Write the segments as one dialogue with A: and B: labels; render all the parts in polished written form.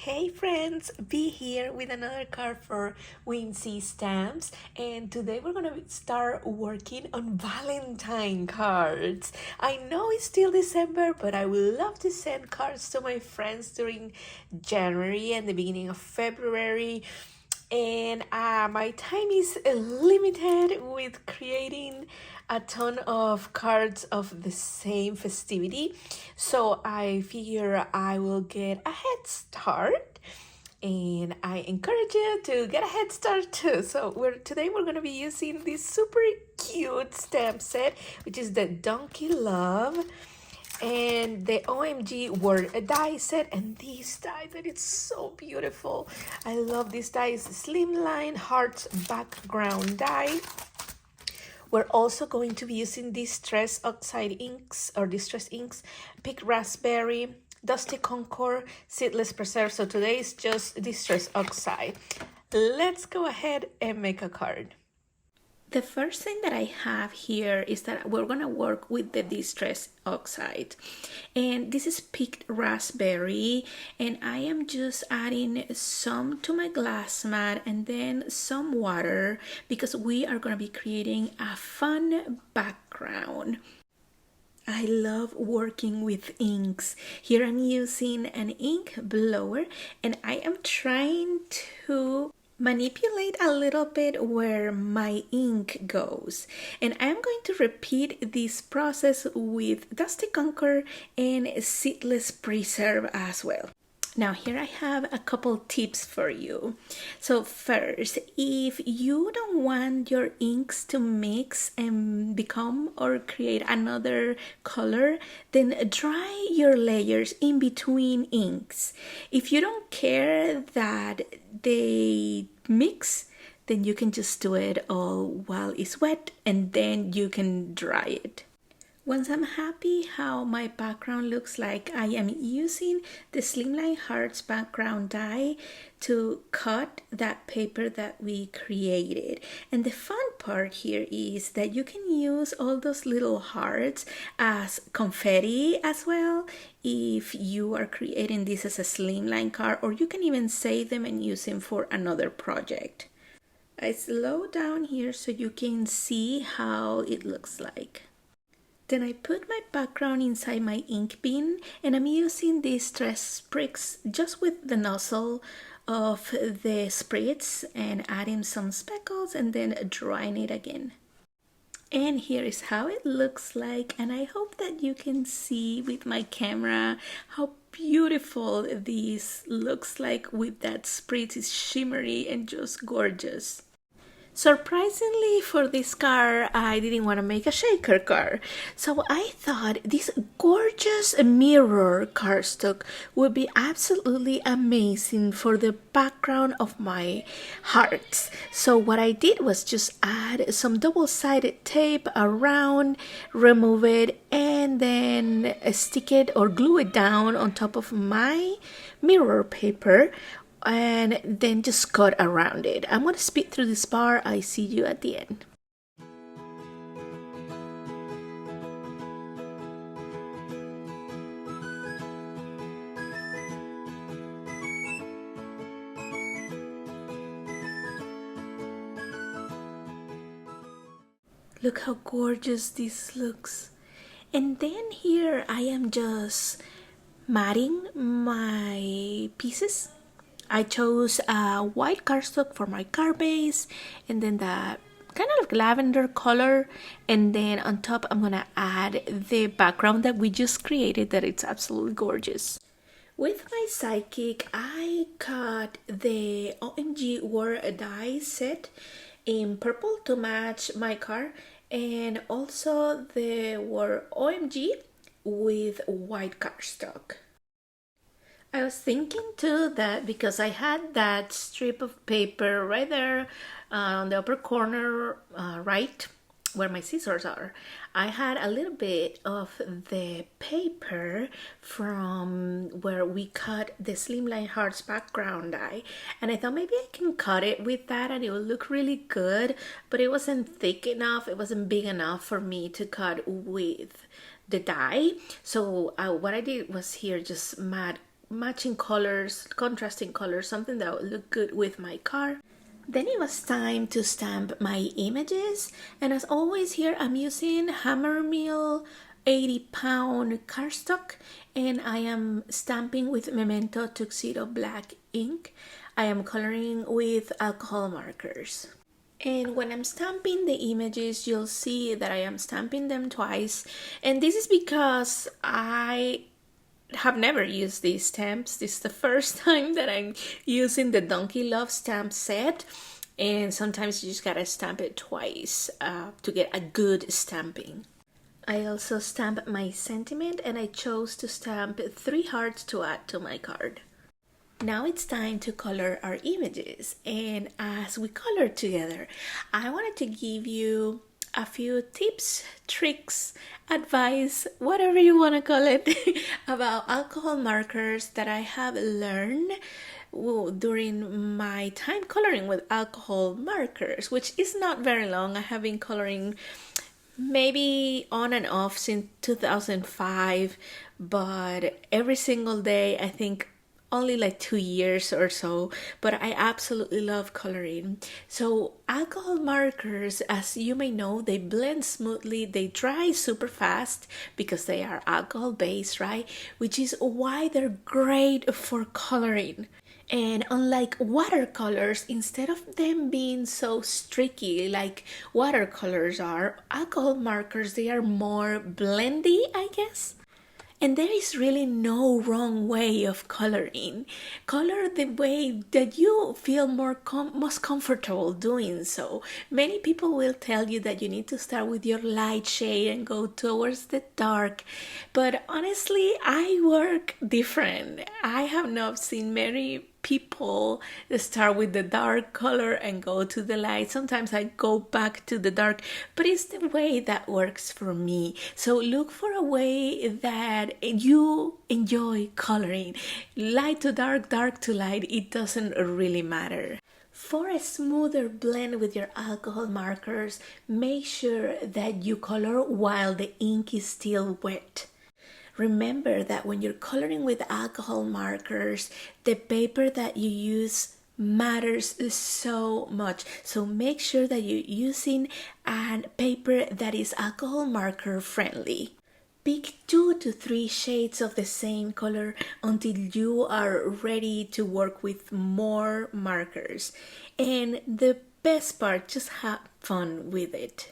A: Hey friends, be here with another card for Whimsy stamps, and today we're gonna start working on Valentine cards. I know it's still December, but I would love to send cards to my friends during January and the beginning of February. And my time is limited with creating a ton of cards of the same festivity, so I figure I will get a head start, and I encourage you to get a head start too. So today we're going to be using this super cute stamp set, which is the Donkey Love and the OMG word die set, and this die that it's so beautiful. I love this die. It's slimline hearts background die. We're also going to be using distress oxide inks or distress inks, pink raspberry, dusty concord, seedless preserve. So today is just distress oxide. Let's go ahead and make a card. The first thing that I have here is that we're going to work with the distress oxide, and this is picked raspberry, and I am just adding some to my glass mat and then some water because we are going to be creating a fun background. I love working with inks. Here I'm using an ink blower, and I am trying to manipulate a little bit where my ink goes, and I'm going to repeat this process with dusty concord and seedless preserve as well. Now here I have a couple tips for you. So first, if you don't want your inks to mix and become or create another color, then dry your layers in between inks. If you don't care that they mix, then you can just do it all while it's wet and then you can dry it. Once I'm happy how my background looks like, I am using the Slimline Hearts background die to cut that paper that we created. And the fun part here is that you can use all those little hearts as confetti as well if you are creating this as a slimline card, or you can even save them and use them for another project. I slow down here so you can see how it looks like. Then I put my background inside my ink bin, and I'm using these stress bricks just with the nozzle of the spritz and adding some speckles and then drying it again. And here is how it looks like, and I hope that you can see with my camera how beautiful this looks like with that spritz. Is shimmery and just gorgeous. Surprisingly for this card, I didn't want to make a shaker card, so I thought this gorgeous mirror cardstock would be absolutely amazing for the background of my hearts. So what I did was just add some double-sided tape around, remove it, and then stick it or glue it down on top of my mirror paper, and then just cut around it. I'm going to speed through this part. I see you at the end. Look how gorgeous this looks. And then here I am just matting my pieces. I chose a white cardstock for my card base, and then that kind of like lavender color, and then on top I'm gonna add the background that we just created, that it's absolutely gorgeous. With my Psychic, I cut the OMG War die set in purple to match my card, and also the War OMG with white cardstock. I was thinking too that because I had that strip of paper right there on the upper corner right where my scissors are, I had a little bit of the paper from where we cut the Slimline Hearts background die, and I thought maybe I can cut it with that and it will look really good, but it wasn't thick enough, it wasn't big enough for me to cut with the die. So what I did was here just mat matching colors, contrasting colors, something that would look good with my car. Then it was time to stamp my images, and as always here I'm using hammer mill 80-pound cardstock, and I am stamping with Memento Tuxedo black ink. I am coloring with alcohol markers. And when I'm stamping the images, you'll see that I am stamping them twice, and this is because I have never used these stamps. This is the first time that I'm using the Donkey Love stamp set, and sometimes you just gotta stamp it twice to get a good stamping. I also stamp my sentiment, and I chose to stamp 3 hearts to add to my card. Now it's time to color our images, and as we color together, I wanted to give you a few tips, tricks, advice, whatever you want to call it, about alcohol markers that I have learned during my time coloring with alcohol markers, which is not very long. I have been coloring maybe on and off since 2005, but every single day, I think only like 2 years or so, but I absolutely love coloring. So alcohol markers, as you may know, they blend smoothly, they dry super fast because they are alcohol based, right? Which is why they're great for coloring. And unlike watercolors, instead of them being so streaky like watercolors are, alcohol markers, they are more blendy, I guess. And there is really no wrong way of coloring. Color the way that you feel most comfortable doing so. Many people will tell you that you need to start with your light shade and go towards the dark. But honestly, I work different. I have not seen many people start with the dark color and go to the light. Sometimes I go back to the dark, but it's the way that works for me. So look for a way that you enjoy coloring. Light to dark, dark to light, it doesn't really matter. For a smoother blend with your alcohol markers, make sure that you color while the ink is still wet. Remember that when you're coloring with alcohol markers, the paper that you use matters so much. So make sure that you're using a paper that is alcohol marker friendly. Pick 2 to 3 shades of the same color until you are ready to work with more markers. And the best part, just have fun with it.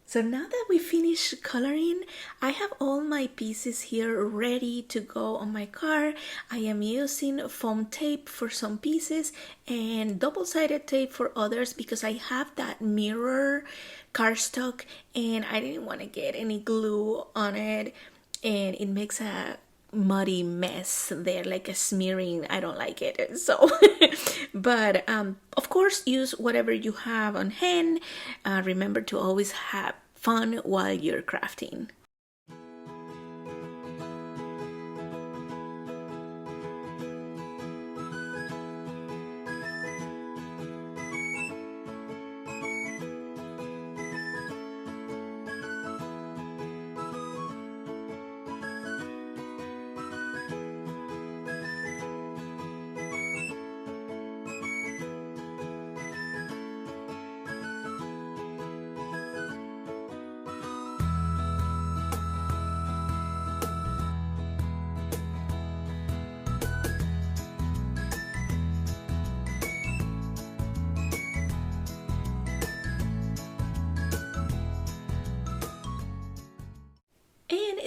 A: So now that we finished coloring, I have all my pieces here ready to go on my card. I am using foam tape for some pieces and double-sided tape for others because I have that mirror cardstock and I didn't want to get any glue on it, and it makes a muddy mess there, like a smearing. I don't like it. So but of course, use whatever you have on hand. Remember to always have fun while you're crafting.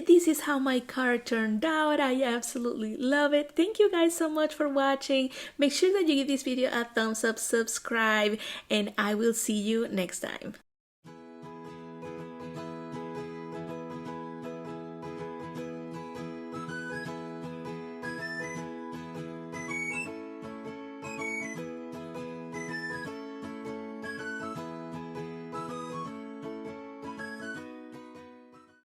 A: This is how my card turned out. I absolutely love it. Thank you guys so much for watching. Make sure that you give this video a thumbs up, subscribe, and I will see you next time.